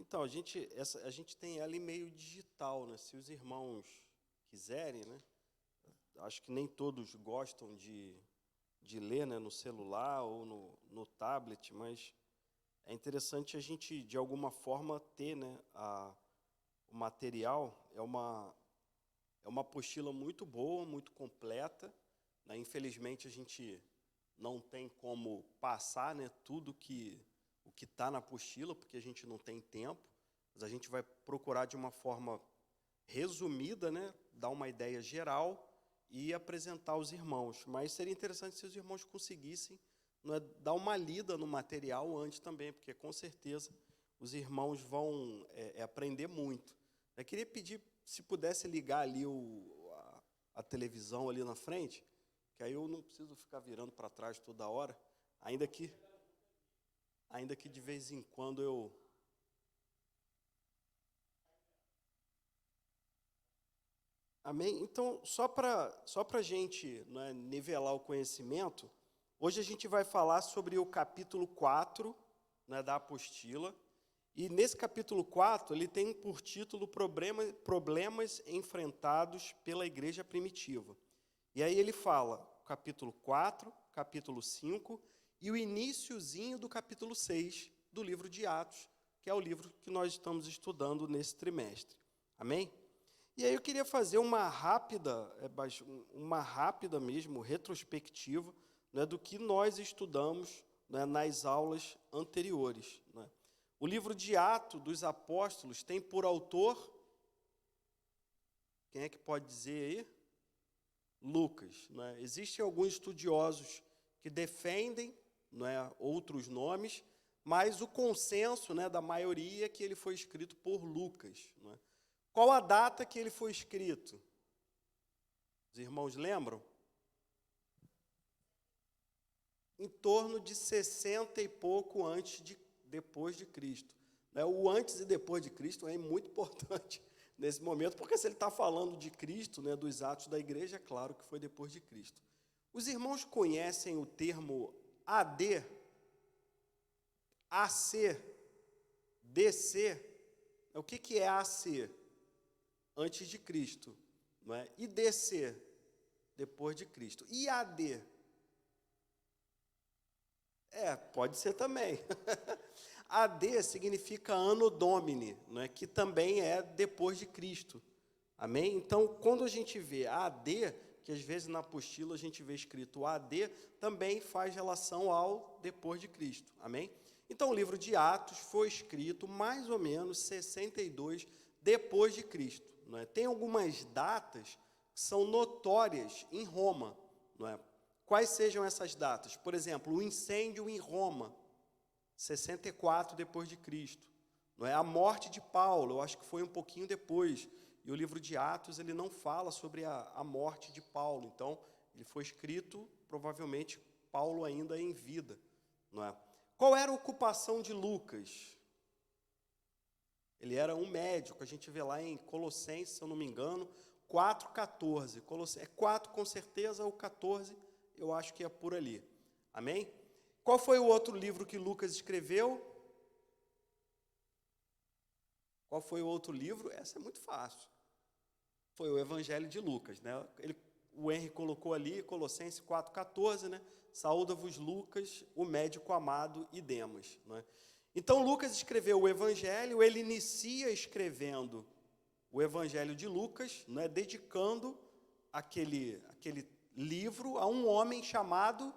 Então, a gente tem ela em meio digital, né? Se os irmãos quiserem, né? Acho que nem todos gostam de ler, né, no celular ou no tablet, mas é interessante a gente, de alguma forma, ter, né, o material. É uma apostila muito boa, muito completa, né? Infelizmente, a gente não tem como passar, né, o que está na apostila, porque a gente não tem tempo, mas a gente vai procurar de uma forma resumida, né, dar uma ideia geral e apresentar aos irmãos. Mas seria interessante se os irmãos conseguissem, né, dar uma lida no material antes também, porque com certeza os irmãos vão aprender muito. Eu queria pedir se pudesse ligar ali a televisão ali na frente, que aí eu não preciso ficar virando para trás toda hora, ainda que de vez em quando eu... Amém? Então, só para a gente, né, nivelar o conhecimento, hoje a gente vai falar sobre o capítulo 4, né, da apostila, e nesse capítulo 4, ele tem por título Problemas enfrentados pela igreja primitiva. E aí ele fala capítulo 4, capítulo 5 e o iniciozinho do capítulo 6 do livro de Atos, que é o livro que nós estamos estudando nesse trimestre. Amém? E aí eu queria fazer uma rápida mesmo, retrospectiva, né, do que nós estudamos, né, nas aulas anteriores. Né? O livro de Atos dos Apóstolos tem por autor, quem é que pode dizer aí? Lucas. Né? Existem alguns estudiosos que defendem, né, outros nomes, mas o consenso, né, da maioria é que ele foi escrito por Lucas. Né? Qual a data que ele foi escrito? Os irmãos lembram? Em torno de 60 e pouco depois de Cristo. O antes e depois de Cristo é muito importante nesse momento, porque se ele está falando de Cristo, né, dos atos da igreja, é claro que foi depois de Cristo. Os irmãos conhecem o termo AD, AC, DC? O que é AC? Antes de Cristo, não é? E DC, depois de Cristo. E AD? Pode ser também. AD significa Anno Domini, não é? Que também é depois de Cristo. Amém? Então, quando a gente vê AD, que às vezes na apostila a gente vê escrito AD, também faz relação ao depois de Cristo. Amém? Então, o livro de Atos foi escrito mais ou menos 62 depois de Cristo. Não é? Tem algumas datas que são notórias em Roma. Não é? Quais sejam essas datas? Por exemplo, o incêndio em Roma, 64 depois de Cristo. Não é? A morte de Paulo, eu acho que foi um pouquinho depois. E o livro de Atos ele não fala sobre a morte de Paulo. Então, ele foi escrito, provavelmente, Paulo ainda em vida. Não é? Qual era a ocupação de Lucas? Ele era um médico, a gente vê lá em Colossenses, se eu não me engano, 4,14. É 4 com certeza, ou 14, eu acho que é por ali. Amém? Qual foi o outro livro que Lucas escreveu? Qual foi o outro livro? Essa é muito fácil. Foi o Evangelho de Lucas. Né? O Henry colocou ali, Colossenses 4,14, né? Saúda-vos, Lucas, o médico amado e Demas. Né? Então, Lucas escreveu o Evangelho, ele inicia escrevendo o Evangelho de Lucas, né, dedicando aquele livro a um homem chamado...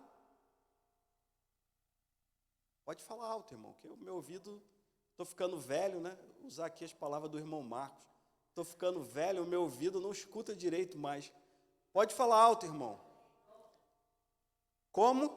Pode falar alto, irmão, que o meu ouvido... Estou ficando velho, né? Usar aqui as palavras do irmão Marcos. Estou ficando velho, o meu ouvido não escuta direito mais. Pode falar alto, irmão. Como?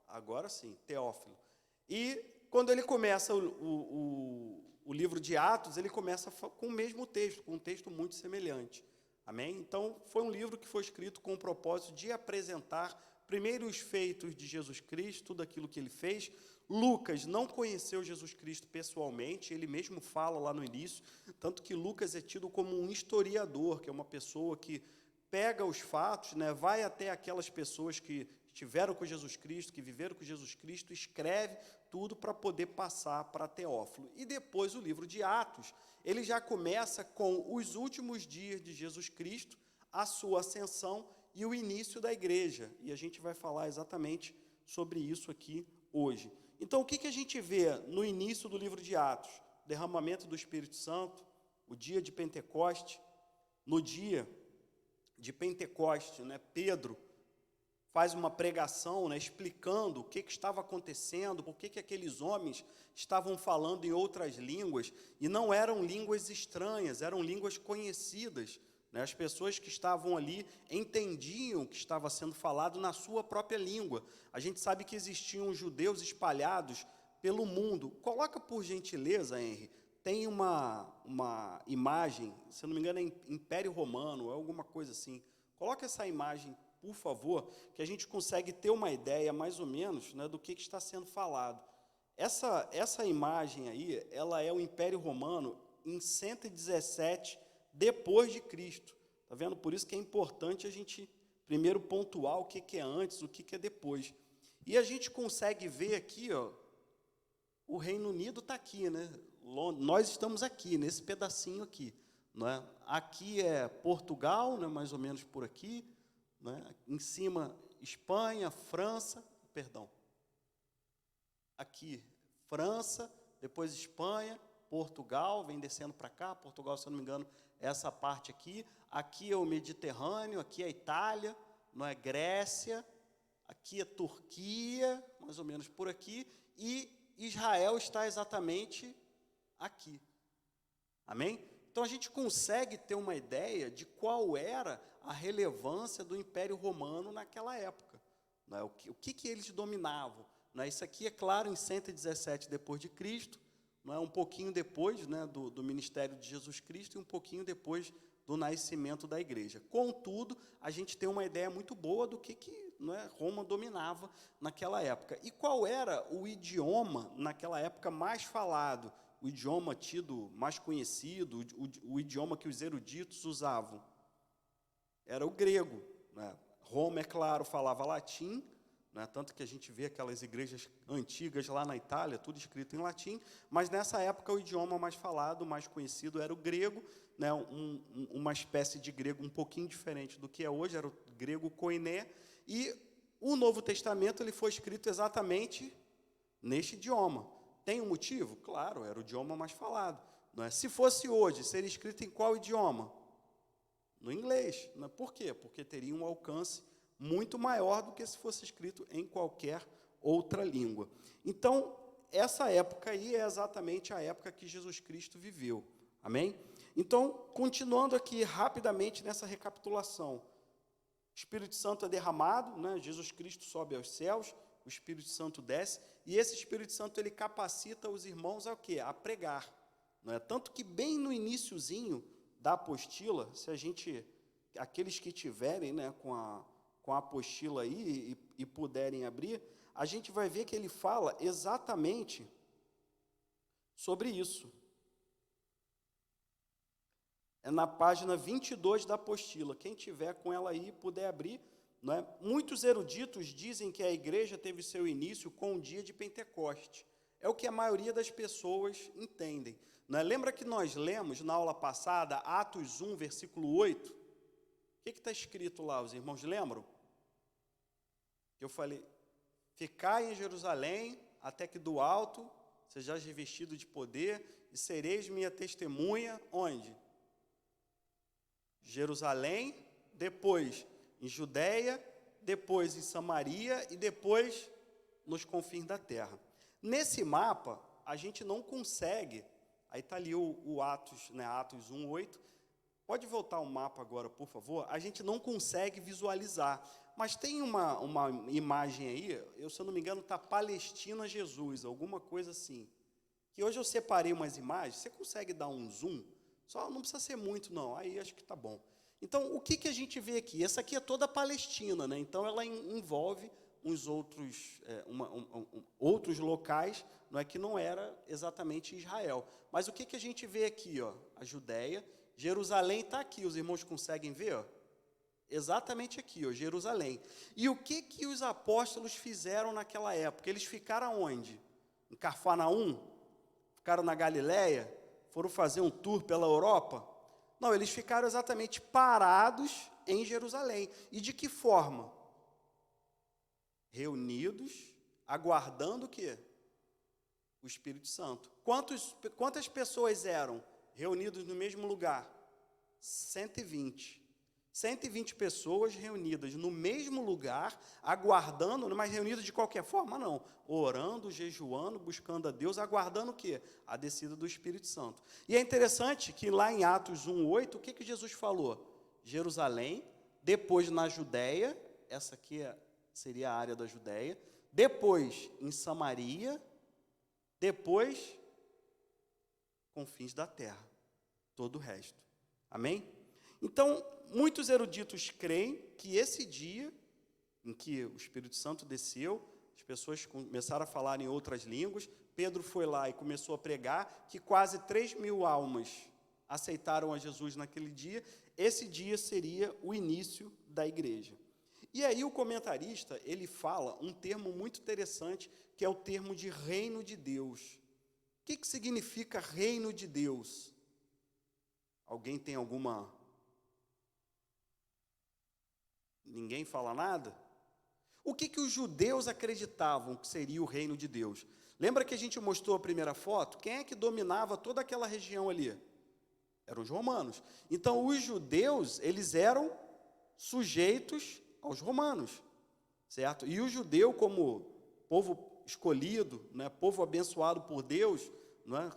Agora sim, Teófilo. E quando ele começa o livro de Atos, ele começa com o mesmo texto, com um texto muito semelhante. Amém? Então, foi um livro que foi escrito com o propósito de apresentar primeiro os feitos de Jesus Cristo, tudo aquilo que ele fez. Lucas não conheceu Jesus Cristo pessoalmente, ele mesmo fala lá no início, tanto que Lucas é tido como um historiador, que é uma pessoa que pega os fatos, né, vai até aquelas pessoas que que tiveram com Jesus Cristo, que viveram com Jesus Cristo, escreve tudo para poder passar para Teófilo. E depois o livro de Atos, ele já começa com os últimos dias de Jesus Cristo, a sua ascensão e o início da igreja. E a gente vai falar exatamente sobre isso aqui hoje. Então, o que a gente vê no início do livro de Atos? Derramamento do Espírito Santo, o dia de Pentecoste. No dia de Pentecoste, né, Pedro faz uma pregação, né, explicando o que estava acontecendo, por que aqueles homens estavam falando em outras línguas, e não eram línguas estranhas, eram línguas conhecidas, né? As pessoas que estavam ali entendiam o que estava sendo falado na sua própria língua. A gente sabe que existiam judeus espalhados pelo mundo. Coloca, por gentileza, Henry, tem uma imagem, se eu não me engano é Império Romano, é alguma coisa assim. Coloca essa imagem, por favor, que a gente consegue ter uma ideia, mais ou menos, né, do que está sendo falado. Essa imagem aí, ela é o Império Romano em 117 depois de Cristo. Tá vendo? Por isso que é importante a gente primeiro pontuar o que é antes, o que é depois. E a gente consegue ver aqui, ó, o Reino Unido está aqui, né? Nós estamos aqui, nesse pedacinho aqui. Não é? Aqui é Portugal, né, mais ou menos por aqui. Né? Em cima, Espanha, França, perdão. Aqui, França, depois Espanha, Portugal, vem descendo para cá. Portugal, se eu não me engano, é essa parte aqui. Aqui é o Mediterrâneo, aqui é a Itália, não é? Grécia, aqui é Turquia, mais ou menos por aqui, e Israel está exatamente aqui. Amém? Então, a gente consegue ter uma ideia de qual era a relevância do Império Romano naquela época. Não é? O que eles dominavam. Não é? Isso aqui, é claro, em 117 depois de Cristo, não é? Um pouquinho depois, né, do ministério de Jesus Cristo e um pouquinho depois do nascimento da igreja. Contudo, a gente tem uma ideia muito boa do que não é, Roma dominava naquela época. E qual era o idioma naquela época mais falado? O idioma tido mais conhecido, o idioma que os eruditos usavam? Era o grego. Né? Roma, é claro, falava latim, né? Tanto que a gente vê aquelas igrejas antigas lá na Itália, tudo escrito em latim, mas nessa época o idioma mais falado, mais conhecido, era o grego, né? Uma espécie de grego um pouquinho diferente do que é hoje, era o grego koiné, e o Novo Testamento ele foi escrito exatamente neste idioma. Tem um motivo? Claro, era o idioma mais falado. Não é? Se fosse hoje, seria escrito em qual idioma? No inglês. Não é? Por quê? Porque teria um alcance muito maior do que se fosse escrito em qualquer outra língua. Então, essa época aí é exatamente a época que Jesus Cristo viveu. Amém? Então, continuando aqui rapidamente nessa recapitulação. O Espírito Santo é derramado, né? Jesus Cristo sobe aos céus, o Espírito Santo desce, e esse Espírito Santo ele capacita os irmãos a quê? A pregar. Não é? Tanto que bem no iniciozinho da apostila, se a gente, aqueles que tiverem, né, com a apostila aí e puderem abrir, a gente vai ver que ele fala exatamente sobre isso. É na página 22 da apostila. Quem tiver com ela aí, puder abrir. Não é? Muitos eruditos dizem que a igreja teve seu início com o dia de Pentecoste. É o que a maioria das pessoas entendem. Não é? Lembra que nós lemos na aula passada, Atos 1, versículo 8? O que está escrito lá, os irmãos lembram? Eu falei, ficai em Jerusalém, até que do alto sejais revestido de poder, e sereis minha testemunha, onde? Jerusalém, depois em Judeia, depois em Samaria e depois nos confins da terra. Nesse mapa, a gente não consegue, aí está ali o Atos, né, Atos 1, 8, pode voltar o mapa agora, por favor? A gente não consegue visualizar, mas tem uma imagem aí, se eu não me engano, está Palestina Jesus, alguma coisa assim. Que hoje eu separei umas imagens, você consegue dar um zoom? Só não precisa ser muito, não, aí acho que está bom. Então, o que a gente vê aqui? Essa aqui é toda a Palestina, né? Então, ela envolve uns outros locais, não é, que não era exatamente Israel. Mas o que a gente vê aqui? Ó? A Judéia, Jerusalém está aqui, os irmãos conseguem ver? Ó? exatamente aqui, ó, Jerusalém. E o que os apóstolos fizeram naquela época? Eles ficaram onde? Em Cafarnaum? Ficaram na Galileia? Foram fazer um tour pela Europa? Não, eles ficaram exatamente parados em Jerusalém. E de que forma? Reunidos, aguardando o quê? O Espírito Santo. Quantas pessoas eram reunidas no mesmo lugar? 120. 120 pessoas reunidas no mesmo lugar, aguardando, mas reunidas de qualquer forma, não. Orando, jejuando, buscando a Deus, aguardando o quê? A descida do Espírito Santo. E é interessante que lá em Atos 1:8, o que Jesus falou? Jerusalém, depois na Judéia, essa aqui seria a área da Judéia, depois em Samaria, depois confins da terra, todo o resto. Amém? Então, muitos eruditos creem que esse dia em que o Espírito Santo desceu, as pessoas começaram a falar em outras línguas, Pedro foi lá e começou a pregar, que quase 3.000 almas aceitaram a Jesus naquele dia. Esse dia seria o início da igreja. E aí o comentarista, ele fala um termo muito interessante, que é o termo de reino de Deus. O que significa reino de Deus? Alguém tem alguma... Ninguém fala nada? O que os judeus acreditavam que seria o reino de Deus? Lembra que a gente mostrou a primeira foto? Quem é que dominava toda aquela região ali? Eram os romanos. Então, os judeus, eles eram sujeitos aos romanos, certo? E o judeu, como povo escolhido, né, povo abençoado por Deus, não é?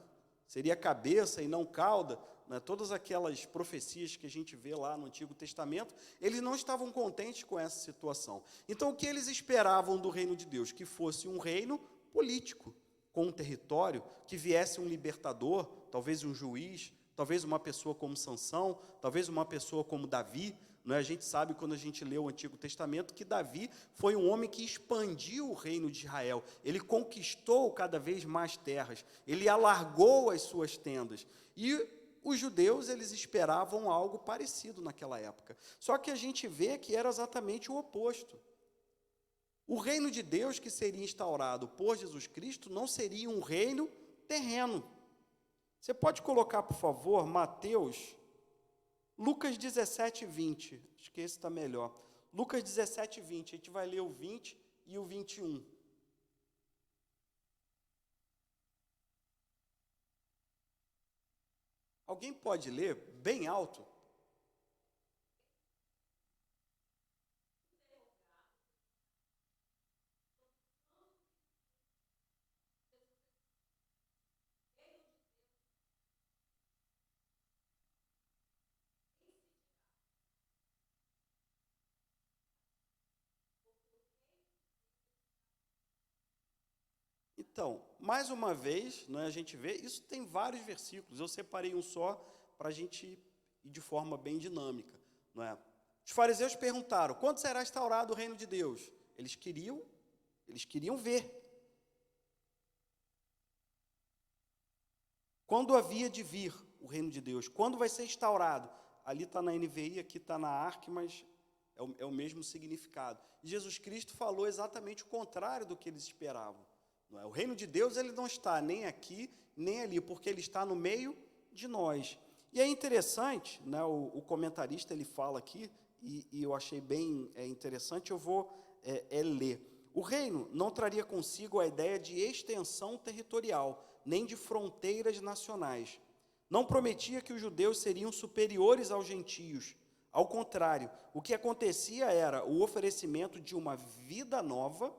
Seria cabeça e não cauda, né, todas aquelas profecias que a gente vê lá no Antigo Testamento, eles não estavam contentes com essa situação. Então, o que eles esperavam do reino de Deus? Que fosse um reino político, com um território, que viesse um libertador, talvez um juiz, talvez uma pessoa como Sansão, talvez uma pessoa como Davi. Não é? A gente sabe, quando a gente lê o Antigo Testamento, que Davi foi um homem que expandiu o reino de Israel. Ele conquistou cada vez mais terras. Ele alargou as suas tendas. E os judeus, eles esperavam algo parecido naquela época. Só que a gente vê que era exatamente o oposto. O reino de Deus que seria instaurado por Jesus Cristo não seria um reino terreno. Você pode colocar, por favor, Lucas 17:20, acho que esse está melhor. Lucas 17:20, a gente vai ler o 20 e o 21. Alguém pode ler bem alto? Então, mais uma vez, a gente vê, isso tem vários versículos, eu separei um só para a gente ir de forma bem dinâmica. Não é? Os fariseus perguntaram, quando será instaurado o reino de Deus? Eles queriam ver. Quando havia de vir o reino de Deus? Quando vai ser instaurado? Ali está na NVI, aqui está na ARC, mas é o mesmo significado. E Jesus Cristo falou exatamente o contrário do que eles esperavam. Não é? O reino de Deus, ele não está nem aqui, nem ali, porque ele está no meio de nós. E é interessante, né, o comentarista, ele fala aqui, e eu achei bem interessante, eu vou ler. O reino não traria consigo a ideia de extensão territorial, nem de fronteiras nacionais. Não prometia que os judeus seriam superiores aos gentios. Ao contrário, o que acontecia era o oferecimento de uma vida nova,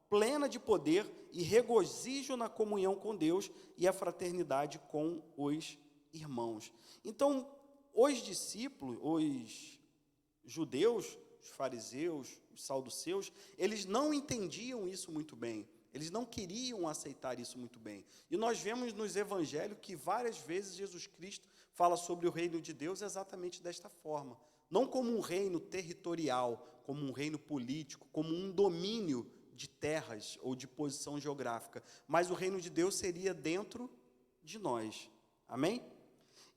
plena de poder e regozijo na comunhão com Deus e a fraternidade com os irmãos. Então, os discípulos, os judeus, os fariseus, os saduceus, eles não entendiam isso muito bem. Eles não queriam aceitar isso muito bem. E nós vemos nos evangelhos que várias vezes Jesus Cristo fala sobre o reino de Deus exatamente desta forma. Não como um reino territorial, como um reino político, como um domínio de terras ou de posição geográfica, mas o reino de Deus seria dentro de nós. Amém?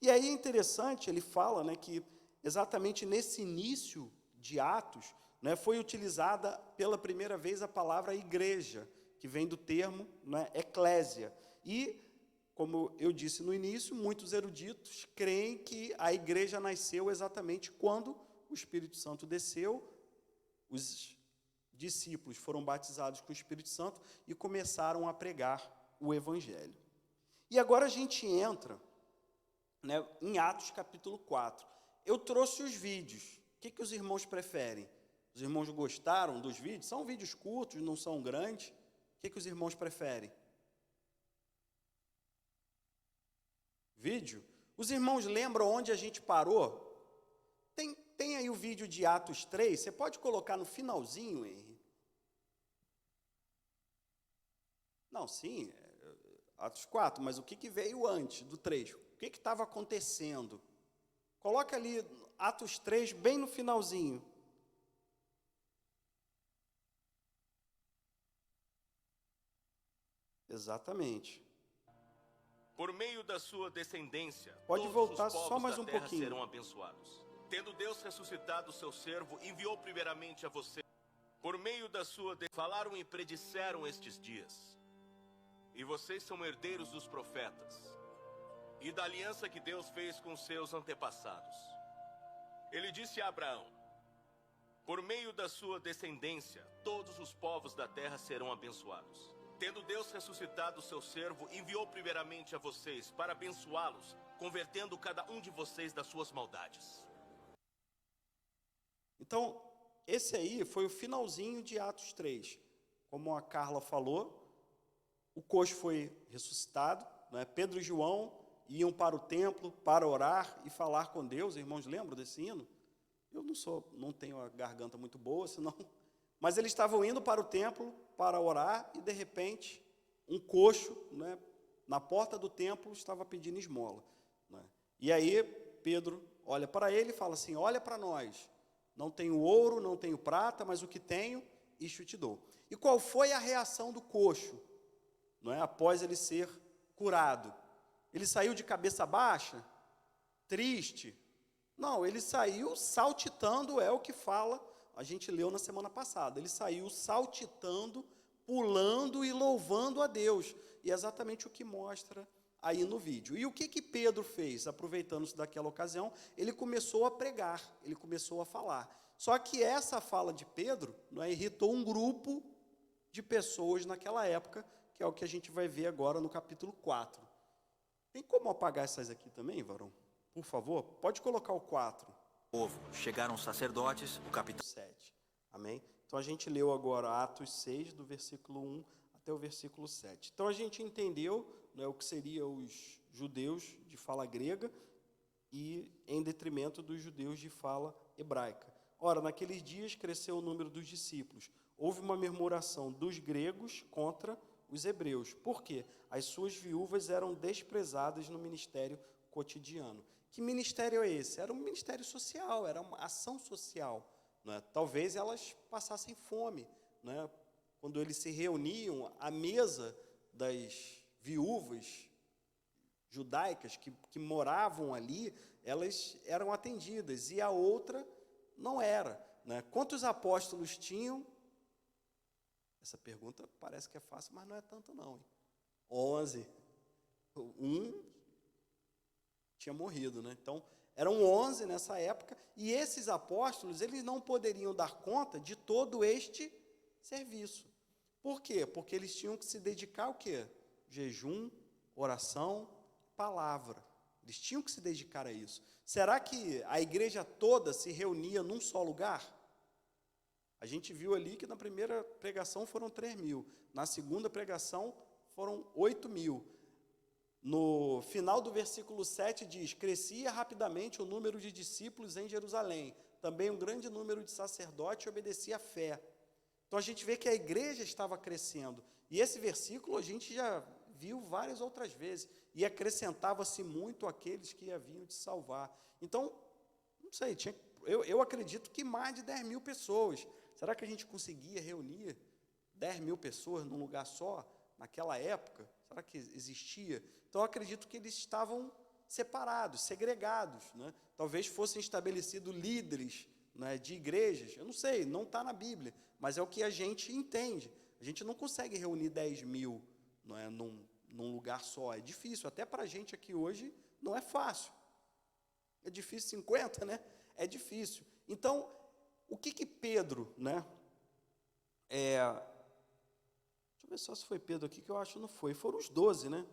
E aí é interessante, ele fala, né, que exatamente nesse início de Atos, né, foi utilizada pela primeira vez a palavra igreja, que vem do termo, né, eclésia. E, como eu disse no início, muitos eruditos creem que a igreja nasceu exatamente quando o Espírito Santo desceu, os discípulos foram batizados com o Espírito Santo e começaram a pregar o Evangelho. E agora a gente entra, né, em Atos capítulo 4. Eu trouxe os vídeos. O que os irmãos preferem? Os irmãos gostaram dos vídeos? São vídeos curtos, não são grandes. O que os irmãos preferem? Vídeo? Os irmãos lembram onde a gente parou? Tem aí o vídeo de Atos 3, você pode colocar no finalzinho, Henry? Não, sim, Atos 4, mas o que veio antes do 3? O que estava acontecendo? Coloca ali Atos 3, bem no finalzinho. Exatamente. Por meio da sua descendência, pode voltar só mais um pouquinho. Serão abençoados. Tendo Deus ressuscitado o seu servo, enviou primeiramente a você. Por meio da sua falaram e predisseram estes dias. E vocês são herdeiros dos profetas e da aliança que Deus fez com seus antepassados. Ele disse a Abraão: por meio da sua descendência, todos os povos da terra serão abençoados. Tendo Deus ressuscitado o seu servo, enviou primeiramente a vocês para abençoá-los, convertendo cada um de vocês das suas maldades. Então, esse aí foi o finalzinho de Atos 3. Como a Carla falou, o coxo foi ressuscitado, né? Pedro e João iam para o templo para orar e falar com Deus. Irmãos, lembram desse hino? Eu não tenho a garganta muito boa, senão... Mas eles estavam indo para o templo para orar e, de repente, um coxo, né, na porta do templo estava pedindo esmola, né? E aí Pedro olha para ele e fala assim: olha para nós, não tenho ouro, não tenho prata, mas o que tenho, isto te dou. E qual foi a reação do coxo, não é, após ele ser curado? Ele saiu de cabeça baixa? Triste? Não, ele saiu saltitando, é o que fala, a gente leu na semana passada. Ele saiu saltitando, pulando e louvando a Deus. E é exatamente o que mostra aí no vídeo. E o que Pedro fez, aproveitando-se daquela ocasião? Ele começou a pregar, ele começou a falar. Só que essa fala de Pedro, não é, irritou um grupo de pessoas naquela época, que é o que a gente vai ver agora no capítulo 4. Tem como apagar essas aqui também, varão? Por favor, pode colocar o 4. Chegaram os sacerdotes, o capitão 7. Amém? Então a gente leu agora Atos 6, do versículo 1 até o versículo 7. Então a gente entendeu, né, o que seriam os judeus de fala grega e em detrimento dos judeus de fala hebraica. Ora, naqueles dias cresceu o número dos discípulos. Houve uma murmuração dos gregos contra os hebreus. Por quê? As suas viúvas eram desprezadas no ministério cotidiano. Que ministério é esse? Era um ministério social, era uma ação social, não é? Talvez elas passassem fome, não é? Quando eles se reuniam, a mesa das viúvas judaicas que moravam ali, elas eram atendidas, e a outra não era, né? Quantos apóstolos tinham? Essa pergunta parece que é fácil, mas não é tanto não. 11. Tinha morrido, né? Então, eram 11 nessa época, e esses apóstolos, eles não poderiam dar conta de todo este serviço. Por quê? Porque eles tinham que se dedicar ao quê? Jejum, oração, palavra. Eles tinham que se dedicar a isso. Será que a igreja toda se reunia num só lugar? A gente viu ali que na primeira pregação foram 3.000, na segunda pregação foram 8.000. No final do versículo 7 diz: crescia rapidamente o número de discípulos em Jerusalém, também um grande número de sacerdotes obedecia à fé. Então a gente vê que a igreja estava crescendo, e esse versículo a gente já viu várias outras vezes, e acrescentava-se muito àqueles que haviam de salvar. Então, não sei, eu acredito que mais de 10.000 pessoas. Será que a gente conseguia reunir 10.000 pessoas num lugar só, naquela época? Será que existia? Então, eu acredito que eles estavam separados, segregados, né? Talvez fossem estabelecidos líderes, né, de igrejas, eu não sei, não está na Bíblia, mas é o que a gente entende. A gente não consegue reunir 10 mil, não é, num lugar só, é difícil, até para a gente aqui hoje não é fácil. É difícil 50, né? É difícil. Então, o que Pedro, né? Deixa eu ver só se foi Pedro aqui, que eu acho que não foi. Foram os 12, né?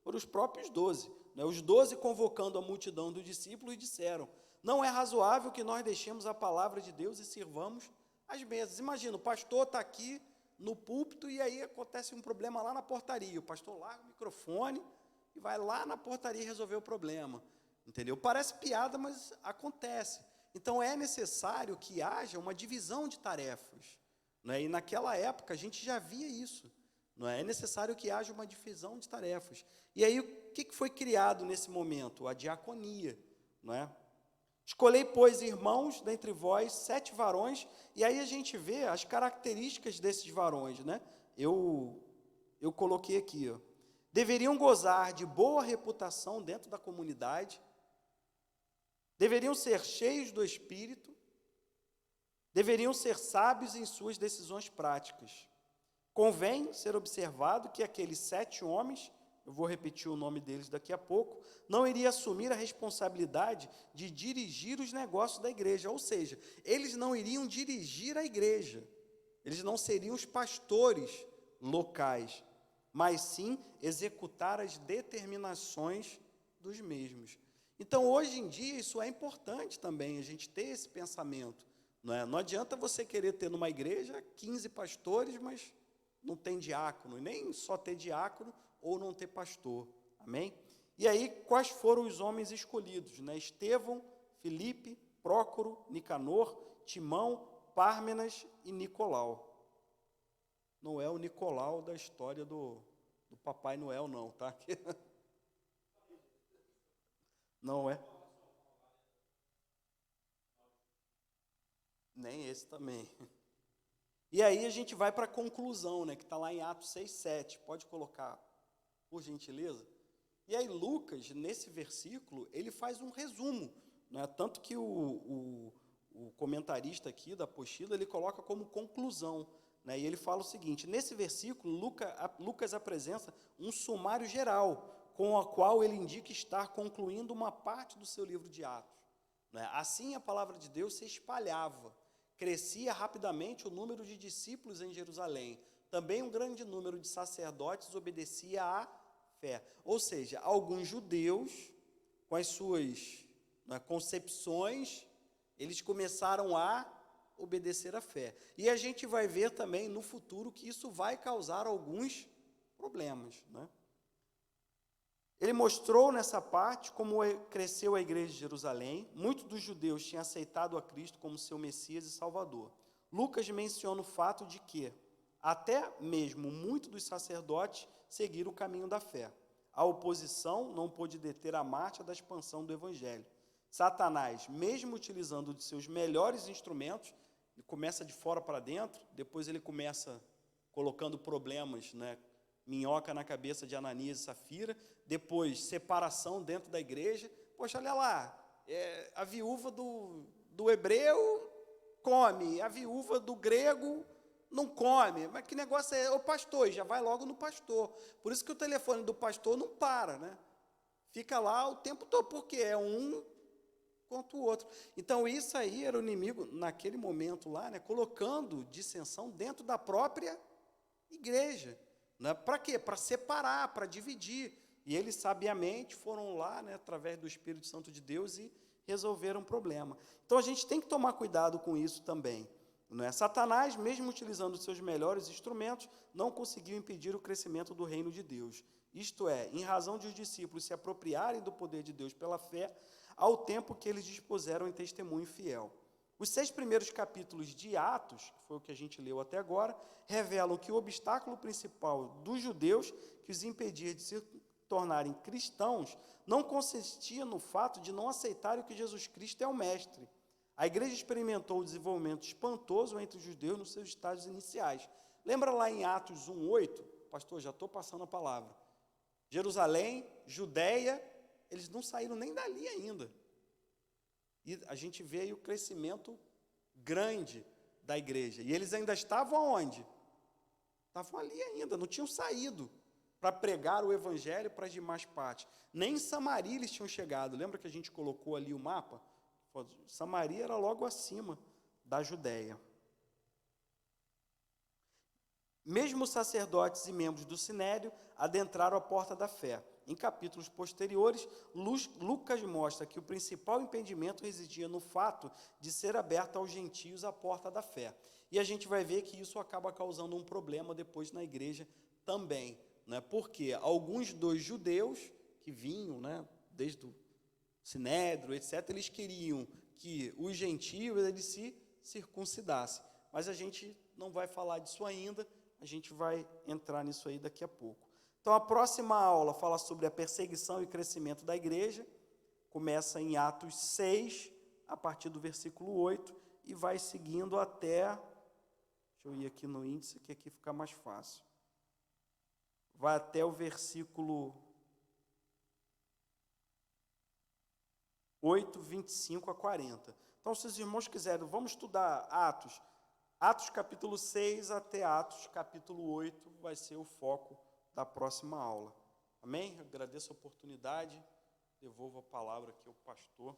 Foram os próprios 12. Né? Os 12 convocando a multidão dos discípulos e disseram: não é razoável que nós deixemos a palavra de Deus e sirvamos as mesas. Imagina, o pastor está aqui no púlpito e aí acontece um problema lá na portaria. O pastor larga o microfone e vai lá na portaria resolver o problema. Entendeu? Parece piada, mas acontece. Então, é necessário que haja uma divisão de tarefas. Né? E naquela época, a gente já via isso. Não é? É necessário que haja uma divisão de tarefas. E aí, o que foi criado nesse momento? A diaconia. Não é? Escolhei, pois, irmãos, dentre vós, 7 varões, e aí a gente vê as características desses varões, né? Eu coloquei aqui, ó. Deveriam gozar de boa reputação dentro da comunidade, deveriam ser cheios do Espírito, deveriam ser sábios em suas decisões práticas. Convém ser observado que aqueles 7 homens, eu vou repetir o nome deles daqui a pouco, não iria assumir a responsabilidade de dirigir os negócios da igreja, ou seja, eles não iriam dirigir a igreja, eles não seriam os pastores locais, mas sim executar as determinações dos mesmos. Então, hoje em dia, isso é importante também, a gente ter esse pensamento. Não adianta você querer ter numa igreja 15 pastores, mas não tem diácono, e nem só ter diácono ou não ter pastor. Amém? E aí, quais foram os homens escolhidos? Né? Estevão, Filipe, Prócoro, Nicanor, Timão, Pármenas e Nicolau. Não é o Nicolau da história do Papai Noel, não, tá? Não é. Nem esse também. E aí a gente vai para a conclusão, né, que está lá em Atos 6:7. Pode colocar, por gentileza? E aí Lucas, nesse versículo, ele faz um resumo. Né, tanto que o comentarista aqui da apostila, ele coloca como conclusão. Né, e ele fala o seguinte: nesse versículo, Lucas apresenta um sumário geral, com a qual ele indica estar concluindo uma parte do seu livro de Atos. Né, assim a palavra de Deus se espalhava. Crescia rapidamente o número de discípulos em Jerusalém. Também um grande número de sacerdotes obedecia à fé. Ou seja, alguns judeus, com as suas, né, concepções, eles começaram a obedecer à fé. E a gente vai ver também no futuro que isso vai causar alguns problemas. Né? Ele mostrou nessa parte como cresceu a igreja de Jerusalém. Muitos dos judeus tinham aceitado a Cristo como seu Messias e Salvador. Lucas menciona o fato de que até mesmo muitos dos sacerdotes seguiram o caminho da fé. A oposição não pôde deter a marcha da expansão do Evangelho. Satanás, mesmo utilizando de seus melhores instrumentos, ele começa de fora para dentro, depois ele começa colocando problemas, né? Minhoca na cabeça de Ananias e Safira, depois separação dentro da igreja. Poxa, olha lá, a viúva do hebreu come, a viúva do grego não come. Mas que negócio é? O pastor, já vai logo no pastor. Por isso que o telefone do pastor não para, né? Fica lá o tempo todo, porque é um contra o outro. Então, isso aí era o inimigo, naquele momento lá, né, colocando dissensão dentro da própria igreja. Né? Para quê? Para separar, para dividir. E eles sabiamente foram lá, né, através do Espírito Santo de Deus, e resolveram o problema. Então a gente tem que tomar cuidado com isso também. Né? Satanás, mesmo utilizando os seus melhores instrumentos, não conseguiu impedir o crescimento do reino de Deus. Isto é, em razão de os discípulos se apropriarem do poder de Deus pela fé, ao tempo que eles dispuseram em testemunho fiel. Os 6 primeiros capítulos de Atos, que foi o que a gente leu até agora, revelam que o obstáculo principal dos judeus que os impedia de se tornarem cristãos não consistia no fato de não aceitarem que Jesus Cristo é o Mestre. A igreja experimentou um desenvolvimento espantoso entre os judeus nos seus estágios iniciais. Lembra lá em Atos 1:8? Pastor, já estou passando a palavra. Jerusalém, Judéia eles não saíram nem dali ainda. E a gente vê aí o crescimento grande da igreja. E eles ainda estavam onde? Estavam ali ainda, não tinham saído para pregar o evangelho para as demais partes. Nem em Samaria eles tinham chegado. Lembra que a gente colocou ali o mapa? Samaria era logo acima da Judéia. Mesmo os sacerdotes e membros do Sinédrio adentraram a porta da fé. Em capítulos posteriores, Lucas mostra que o principal impedimento residia no fato de ser aberta aos gentios a porta da fé. E a gente vai ver que isso acaba causando um problema depois na igreja também, né? Porque alguns dos judeus que vinham, né, desde o Sinédrio, etc., eles queriam que os gentios eles se circuncidassem. Mas a gente não vai falar disso ainda, a gente vai entrar nisso aí daqui a pouco. Então, a próxima aula fala sobre a perseguição e crescimento da igreja, começa em Atos 6, a partir do versículo 8, e vai seguindo até, deixa eu ir aqui no índice, que aqui fica mais fácil, vai até o versículo 8, 25 a 40. Então, se os irmãos quiserem, vamos estudar Atos capítulo 6 até Atos capítulo 8, vai ser o foco da próxima aula. Amém? Agradeço a oportunidade, devolvo a palavra aqui ao pastor.